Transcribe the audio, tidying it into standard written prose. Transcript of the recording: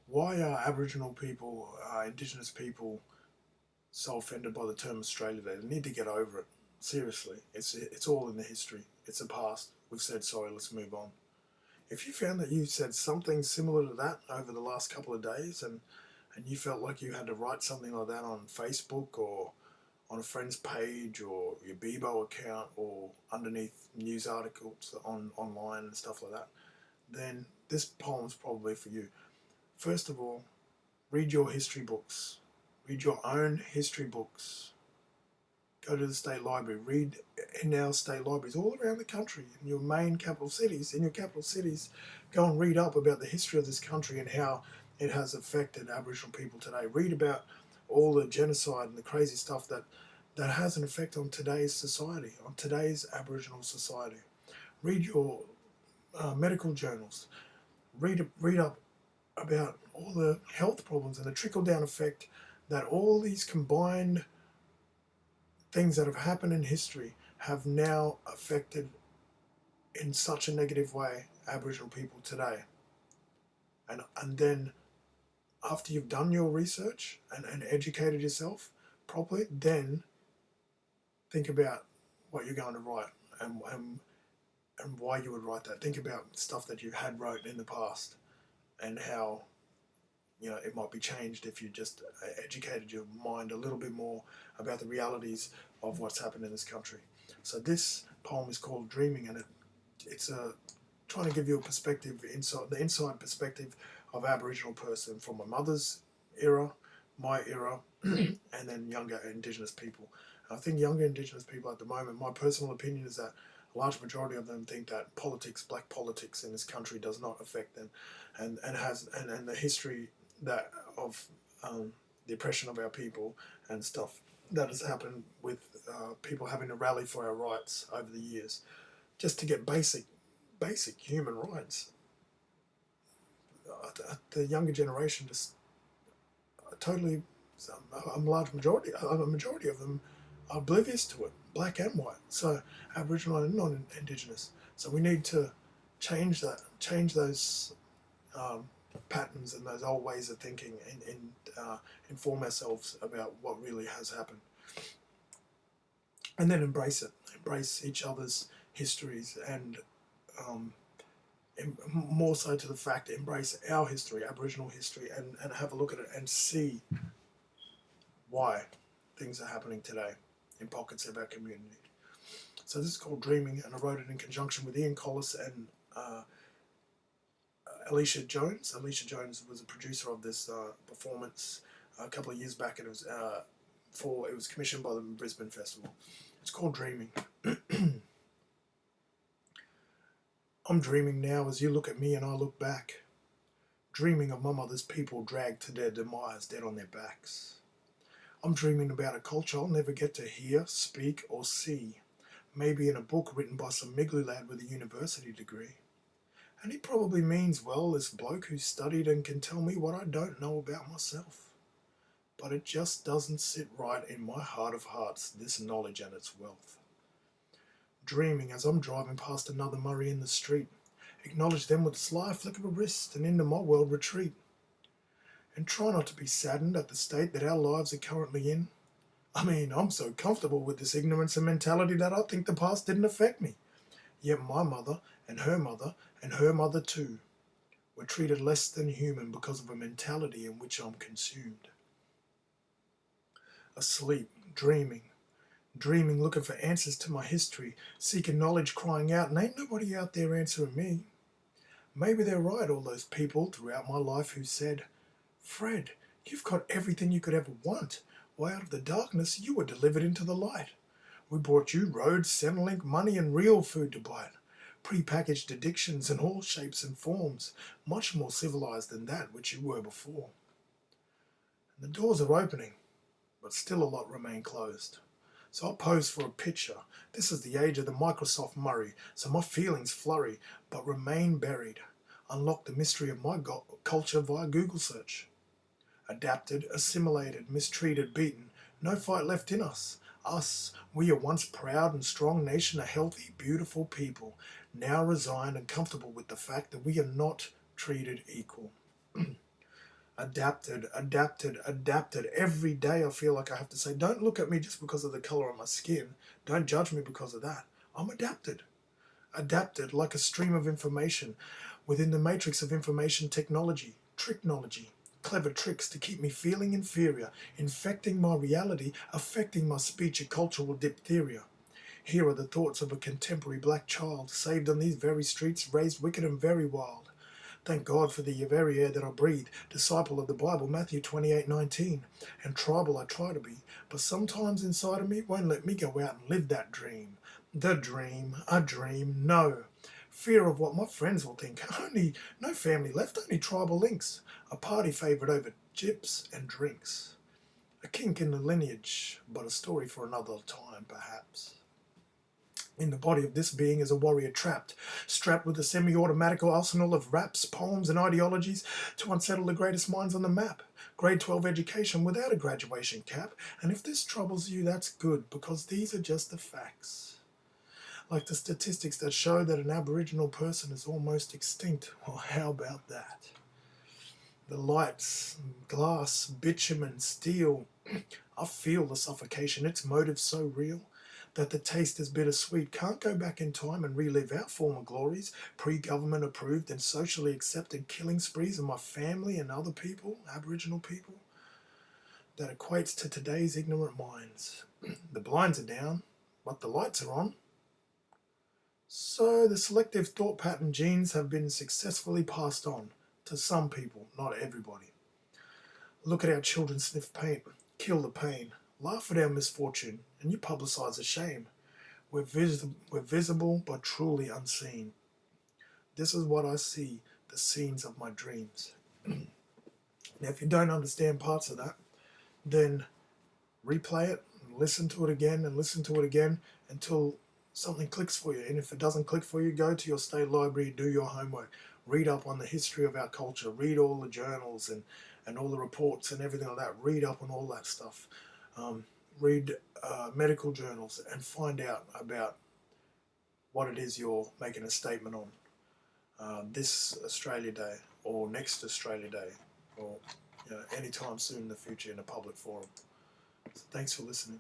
Why are Aboriginal people, Indigenous people, so offended by the term Australia Day? They need to get over it. Seriously, it's all in the history. It's a past. We've said sorry. Let's move on. If you found that you said something similar to that over the last couple of days, and you felt like you had to write something like that on Facebook or on a friend's page or your Bebo account or underneath news articles online and stuff like that, then this poem's probably for you. First of all, read your history books. Read your own history books. Go to the state library. Read in our state libraries all around the country, in your main capital cities. In your capital cities, go and read up about the history of this country and how it has affected Aboriginal people today. Read about all the genocide and the crazy stuff that has an effect on today's society, on today's Aboriginal society. Read your medical journals. Read up about all the health problems and the trickle down effect that all these combined things that have happened in history have now affected in such a negative way Aboriginal people today. And then after you've done your research and educated yourself properly, then think about what you're going to write and why you would write that. Think about stuff that you had wrote in the past and how it might be changed if you just educated your mind a little bit more about the realities of what's happened in this country. So this poem is called Dreaming, and it's trying to give you a perspective, the inside perspective of Aboriginal person from my mother's era, my era, and then younger Indigenous people. I think younger Indigenous people at the moment, my personal opinion is that a large majority of them think that black politics in this country does not affect them, and the history that of the oppression of our people and stuff that has happened with people having to rally for our rights over the years, just to get basic human rights. The younger generation just totally, a majority of them are oblivious to it, black and white. So Aboriginal and non-Indigenous. So we need to change those patterns and those old ways of thinking, and inform ourselves about what really has happened, and then embrace each other's histories, and um, more so to the fact, embrace our history, Aboriginal history, and have a look at it and see why things are happening today in pockets of our community. So this is called Dreaming, and I wrote it in conjunction with Ian Collis and Alicia Jones. Alicia Jones was a producer of this performance a couple of years back, and it was commissioned by the Brisbane Festival. It's called Dreaming. I'm dreaming now as you look at me and I look back, dreaming of my mother's people dragged to their demise dead on their backs. I'm dreaming about a culture I'll never get to hear, speak, or see, maybe in a book written by some Migley lad with a university degree. And he probably means well, this bloke who studied and can tell me what I don't know about myself. But it just doesn't sit right in my heart of hearts, this knowledge and its wealth. Dreaming as I'm driving past another Murray in the street, acknowledge them with a sly flick of a wrist and into my world retreat. And try not to be saddened at the state that our lives are currently in. I mean, I'm so comfortable with this ignorance and mentality that I think the past didn't affect me. Yet my mother and her mother too were treated less than human because of a mentality in which I'm consumed. Asleep, dreaming, looking for answers to my history, seeking knowledge, crying out, and ain't nobody out there answering me. Maybe they're right, all those people throughout my life who said, Fred, you've got everything you could ever want. Why, out of the darkness, you were delivered into the light. We brought you roads, Centrelink, money, and real food to bite. Pre-packaged addictions in all shapes and forms, much more civilized than that which you were before. And the doors are opening, but still a lot remain closed. So I'll pose for a picture. This is the age of the Microsoft Murray, so my feelings flurry, but remain buried. Unlock the mystery of my culture via Google search. Adapted, assimilated, mistreated, beaten, no fight left in us. Us, we a once proud and strong nation, a healthy, beautiful people, now resigned and comfortable with the fact that we are not treated equal. Adapted, adapted, adapted. Every day I feel like I have to say, don't look at me just because of the colour of my skin. Don't judge me because of that. I'm adapted. Adapted like a stream of information within the matrix of information technology, tricknology, clever tricks to keep me feeling inferior, infecting my reality, affecting my speech and cultural diphtheria. Here are the thoughts of a contemporary black child, saved on these very streets, raised wicked and very wild. Thank God for the very air that I breathe, disciple of the Bible, Matthew 28:19. And tribal I try to be, but sometimes inside of me won't let me go out and live that dream. The dream, a dream, no. Fear of what my friends will think. No family left, only tribal links. A party favourite over chips and drinks. A kink in the lineage, but a story for another time, perhaps. In the body of this being is a warrior trapped, strapped with a semi-automatical arsenal of raps, poems, and ideologies to unsettle the greatest minds on the map. Grade 12 education without a graduation cap, and if this troubles you, that's good, because these are just the facts. Like the statistics that show that an Aboriginal person is almost extinct. Well, how about that? The lights, glass, bitumen, steel. I feel the suffocation, its motive so real that the taste is bittersweet. Can't go back in time and relive our former glories, pre-government approved and socially accepted killing sprees of my family and other people, Aboriginal people, that equates to today's ignorant minds. The blinds are down, but the lights are on. So the selective thought pattern genes have been successfully passed on to some people, not everybody. Look at our children sniff paint, kill the pain, laugh at our misfortune, and you publicise the shame. We're visible but truly unseen. This is what I see, the scenes of my dreams. Now, if you don't understand parts of that, then replay it, listen to it again, and listen to it again until something clicks for you. And if it doesn't click for you, go to your state library, do your homework, read up on the history of our culture, read all the journals and all the reports and everything like that. Read up on all that stuff. Read medical journals and find out about what it is you're making a statement on this Australia Day or next Australia Day or anytime soon in the future in a public forum. So thanks for listening.